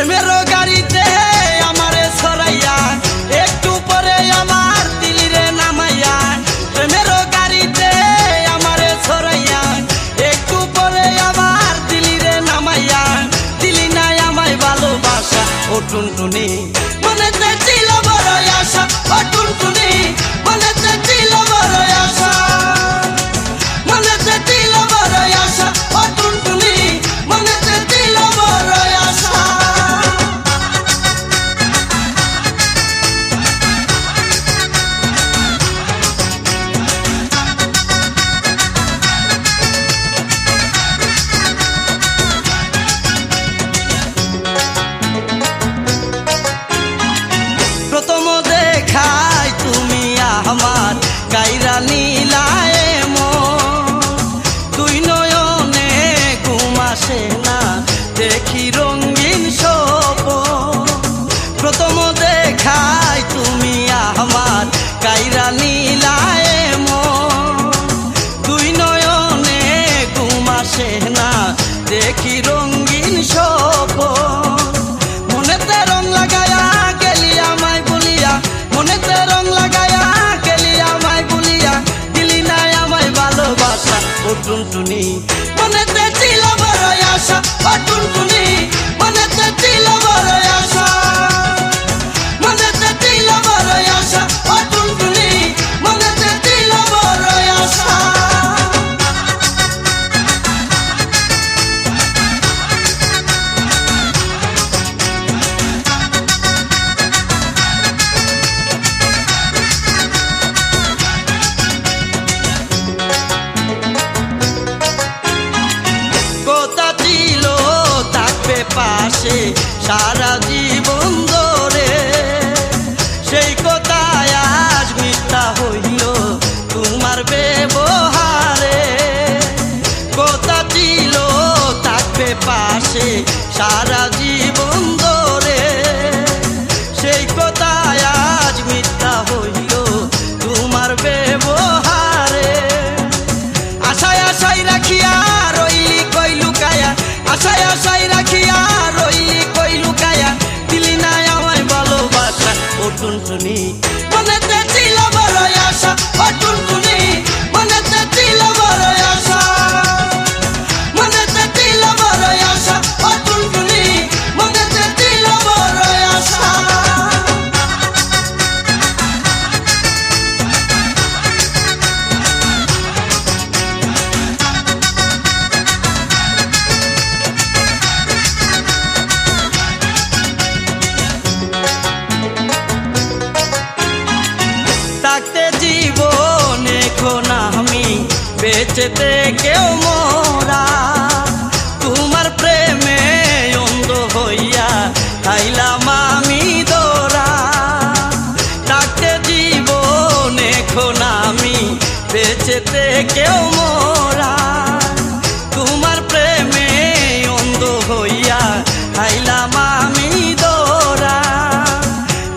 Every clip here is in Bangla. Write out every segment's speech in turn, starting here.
প্রেমের গাড়িতে আমারে ছড়াইয়া একটু পরে আমার দিলিরে নামাইয়া। প্রেমের গাড়িতে আমারে ছড়াইয়া একটু পরে আমার দিলিরে নামাইয়া। দিলি নাই আমায় ভালোবাসা ও টুনটুনি, মনেতে ছিল বড় আশা ও টুনটুনি, মনেতে ছিল বড় আশা, মনেতে ছিল বড় আশা ও টুনটুনি, মনেতে ছিল বড় আশা। প্রথম দেখাই তুমি আমার কাইরা নীলায় দুই নয়নে ঘুম আসে না দেখি রঙিন স্বপ্ন। প্রথম দেখাই তুমি আমার কাইরা নীলায় দুই নয়নে ঘুম আসে না দেখি রঙিন স্বপ্ন। মনেতে রং লাগায়া গেলি আমায় বলিয়া, মনেতে রং লাগায়া গেলি আমায় বলিয়া। দিলি নাই আমায় ভালোবাসা ও টুনটুনি, মনেতে ছিল বড় আশা ও টুনটুনি, মনেতে ছিল বড় আশা, মনেতে ছিল বড় আশা ও টুনটুনি, মনেতে ছিল বড় আশা। কথা ছিল থাকবে পাশে সারা জীবন ধরে, সেই কথায় আজ মিথ্যা হইল তোমার ব্যবহারে। কথা ছিল থাকবে পাশে সারা জীবন ধরে, সেই কথায় আজ মিথ্যা হইল তোমার ব্যবহারে। আশায় আশায় রাখিয়া রইলি কই লুকায়া, আশায় আশায় রাখিয়া রইলি কই লুকায়া। দিলি নাই আমায় ভালোবাসা ও টুনটুনি, মনেতে ছিল বড় আশা ও টুনটুনি, মনেতে ছিল বড় আশা, মনেতে ছিল বড় আশা ও টুনটুনি, মনেতে ছিল বড় আশা। থাকতে জীবনে এখন আমি বেঁচেতে কেউ মোরা, তোমার প্রেমে অন্ধ হইয়া খাইলাম আমি দোরা। থাকতে জীবনে এখন আমি বেঁচেতে কেউ মোরা, তোমার প্রেমে অন্ধ হইয়া খাইলাম আমি দোরা।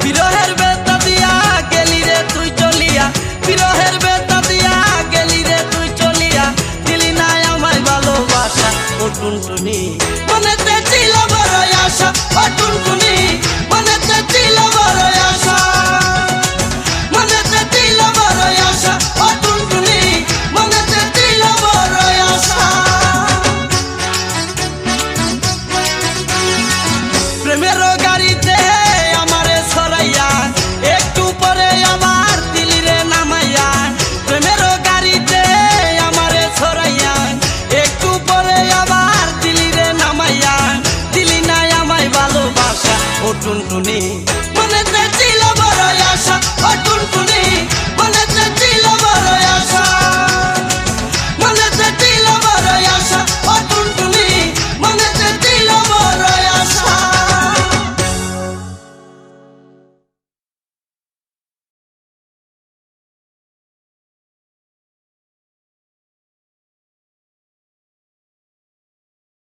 বিরহের বেতা দিয়া গেলি রে তুই চলিয়া, বিরহের বেতা দিয়া গেলি রে তুই চলিয়া। দিলি নাই আমায় ভালোবাসা ও টুনটুনি, মনেতে ছিল বড় আশা ও টুনটুনি, মনেতে ছিল বড় আশা, মনেতে ছিল বড় আশা ও টুনটুনি, মনেতে ছিল বড় আশা। প্রেমের গাড়িতে আমারে ছড়াইয়া একটু পরে আমার দিলিরে নামাইয়া। প্রেমের গাড়িতে আমারে ছড়াইয়া একটু পরে আবার দিলিরে নামাইয়া। দিলি নাই আমায় ভালোবাসা ও টুনটুনি,